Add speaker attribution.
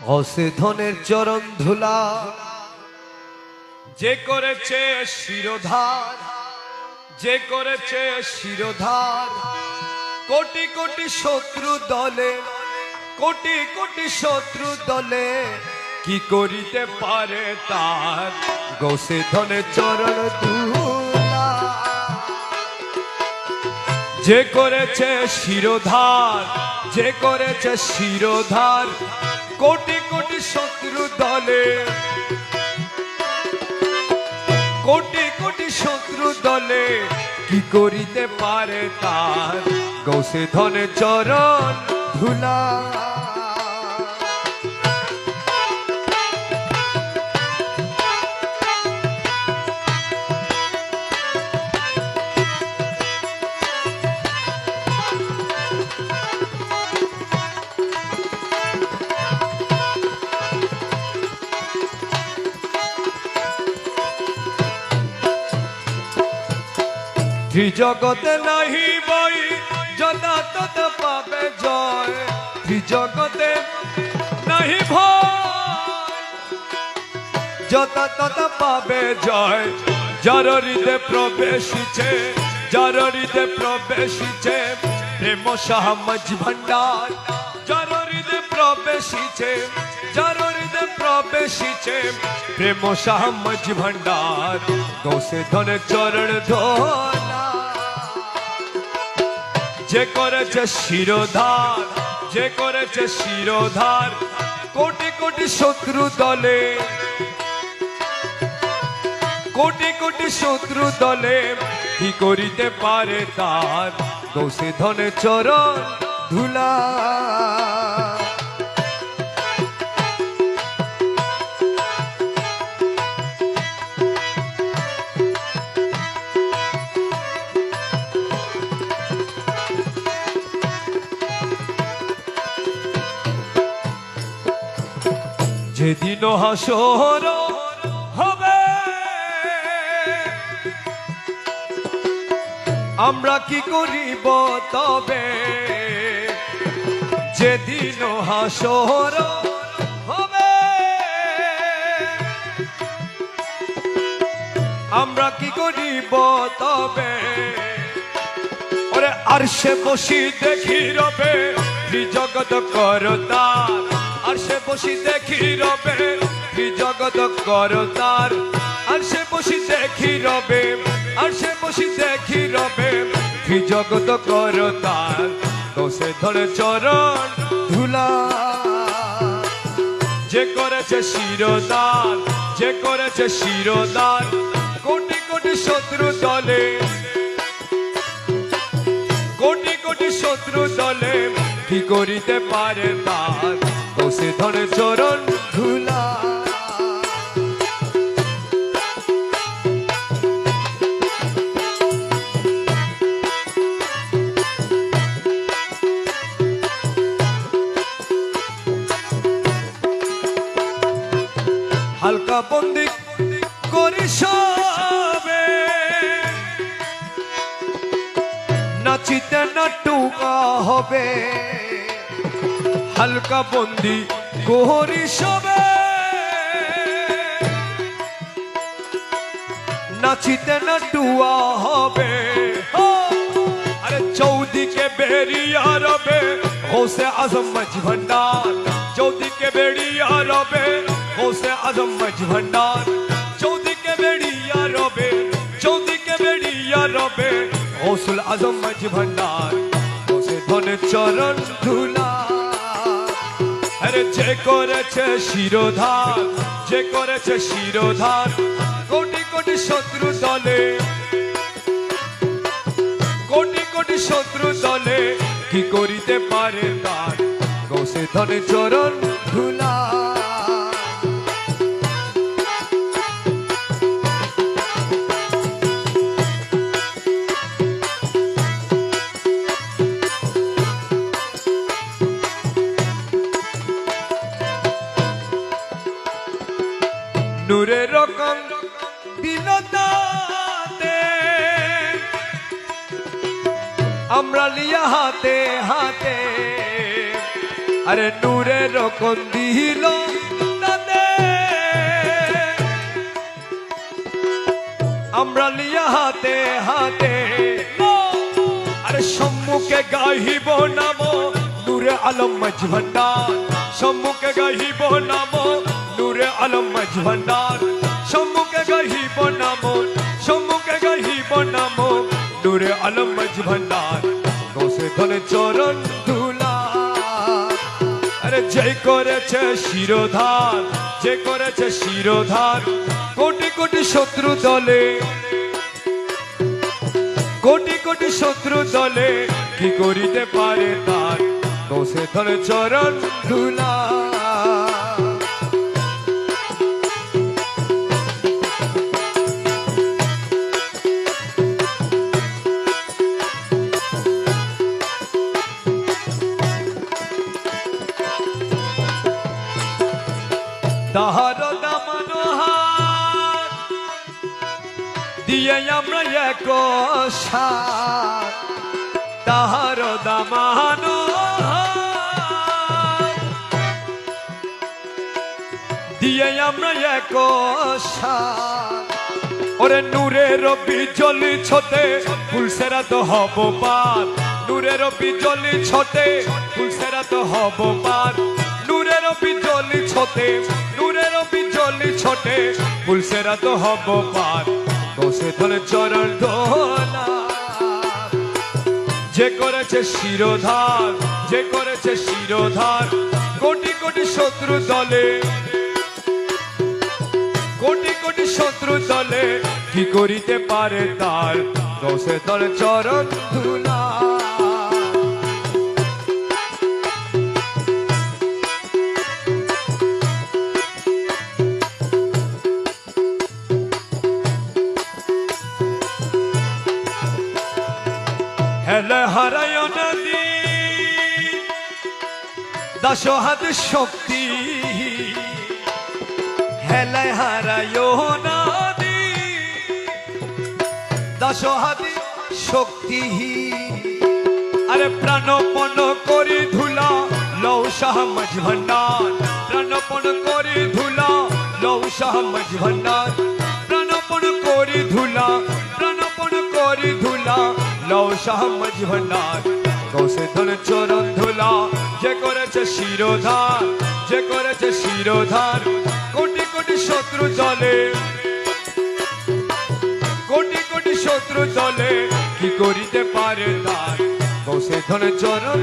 Speaker 1: হসে ধনের চরণ ধুলা
Speaker 2: যে করেছে শিরোধার, যে করেছে শিরোধার,
Speaker 1: কোটি কোটি শত্রু দলে, কোটি কোটি শত্রু দলে
Speaker 2: কি করিতে পারে তার
Speaker 1: গৌসে ধনের চরণ ধুলা।
Speaker 2: যে করেছে শিরোধার, যে করেছে শিরোধার,
Speaker 1: কোটি কোটি শত্রু দলে, কোটি কোটি শত্রু দলে কি করিতে পারে তার গৌসে ধনের চরণ ধুলা। ত্রিজগতে নাহি বই যদা তত পাবে জয়, ত্রিজগতে
Speaker 2: নাহি ভয়
Speaker 1: যদা তত পাবে জয়।
Speaker 2: যার হৃদে প্রবেশিছে, যার হৃদে প্রবেশিছে প্রেম সাহামজ ভান্ডার, যার হৃদে প্রবেশিছে, যার হৃদে প্রবেশিছে প্রেম সাহামজ ভান্ডার
Speaker 1: গৌসে ধনের চরণ ধোলা।
Speaker 2: যে করেছে শিরোধার, যে করেছে শিরোধার,
Speaker 1: কোটি কোটি শত্রু দলে, কোটি কোটি শত্রু দলে কি করিতে পারে তার গৌসে ধনের চরণ ধুলা।
Speaker 2: যেদিন হাসর হবে
Speaker 1: আমরা কি করিব তবে, যেদিন হাসর হবে আমরা কি করিব তবে।
Speaker 2: ওরে আরশে বসি দেখি রবে ত্রিজগৎ করতার, আরশে বসি দেখি রবে ত্রিজগৎ করতার, আরশে বসি দেখি রবে, আরশে বসি দেখি রবে
Speaker 1: ত্রিজগৎ করতার গৌসে ধনের চরণ ধুলা।
Speaker 2: যে করেছে শিরোদার, যে করেছে শিরোদার,
Speaker 1: কোটি কোটি শত্রু দলে, কোটি কোটি শত্রু দলে কি করিতে পারে তার গৌসে ধনের চরণ ধুলা। হালকা বন্দি করি সবে নাচিতে নাটুকা হবে, হালকা বন্দি কোহরি সবে নাচিতে নাটুয়া হবে।
Speaker 2: আরে চৌদিকে বেরিয়া রবে গৌসে আজম মজ ভান্ডার, চৌদিকে বেরিয়া রবে গৌসে আজম মজ ভান্ডার, চৌদিকে বেরিয়া রবে, চৌদিকে বেরিয়া রবে
Speaker 1: গৌসুল আজম মজ ভান্ডার গৌসে ধনের চরণ ধুলা।
Speaker 2: আরে যে করেছে শিরোধার, যে করেছে শিরোধার,
Speaker 1: কোটি কোটি শত্রু দলে, কোটি কোটি শত্রু দলে কি করিতে পারে তার গৌসে ধনের চরণ ধুলা। নূরের রকম দিল দাতে আমরা লিয়া হাতে হাতে,
Speaker 2: আরে নূরের কন্দিল আমরা লিয়া হাতে হাতে আরে সম্মুখে গাহিব নাম নূরে আলম মজভান্ডার সম্মুখে গাহিব নাম নূরে আলম মজভান্ডার সম্মুখে গাহিব নাম সম্মুখে গাহিব নাম নূরে আলম মজভান্ডার গৌসে ধনে চরণ ধুলা আরে যে করেছে শিরোধার যে করেছে শিরোধার কোটি কোটি শত্রু দলে কোটি কোটি শত্রু দলে কি করিতে পারে তার গৌসে ধরে চরণ ধুলা তাহার দামানো হাত দিয়ে আমরা এক সাথ তাহার দামানো হাত দিয়ে আমরা এক সাথ ওরে নূরের বিজলি ছোটে ফুলসেরা তো হব পার নূরের বিজলি ছোটে ফুলসেরা তো হব পার নূরের বিজলি ছোটে নূরের বিজলি ছোটে ফুলসেরা তো হব পার গৌসে ধরে চরণ ধোলা যে করেছে শিরোধার যে করেছে শিরোধার কোটি কোটি শত্রু দলে কোটি কোটি শত্রু দলে কি করিতে পারে তার গৌসে ধরে চরণ ধুলা হেলে হারায় নদী দশ হাত শক্তি হেলে হারায় নদী দশ হাত শক্তি আরে প্রাণপণ করি ধুলা লৌ শাহ মজভান্ডার প্রাণপণ করি ধুলা লৌ শাহ মজভান্ডার প্রাণপণ করি ধুলা প্রাণপণ করি ধুলা লৌ শাহ মজভান্ডার গৌসে ধন চরণ ধুলা যে করেছে শিরোধার যে করেছে শিরোধার কোটি কোটি শত্রু দলে কোটি কোটি শত্রু দলে কি করিতে পারে তার গৌসে ধন চরণ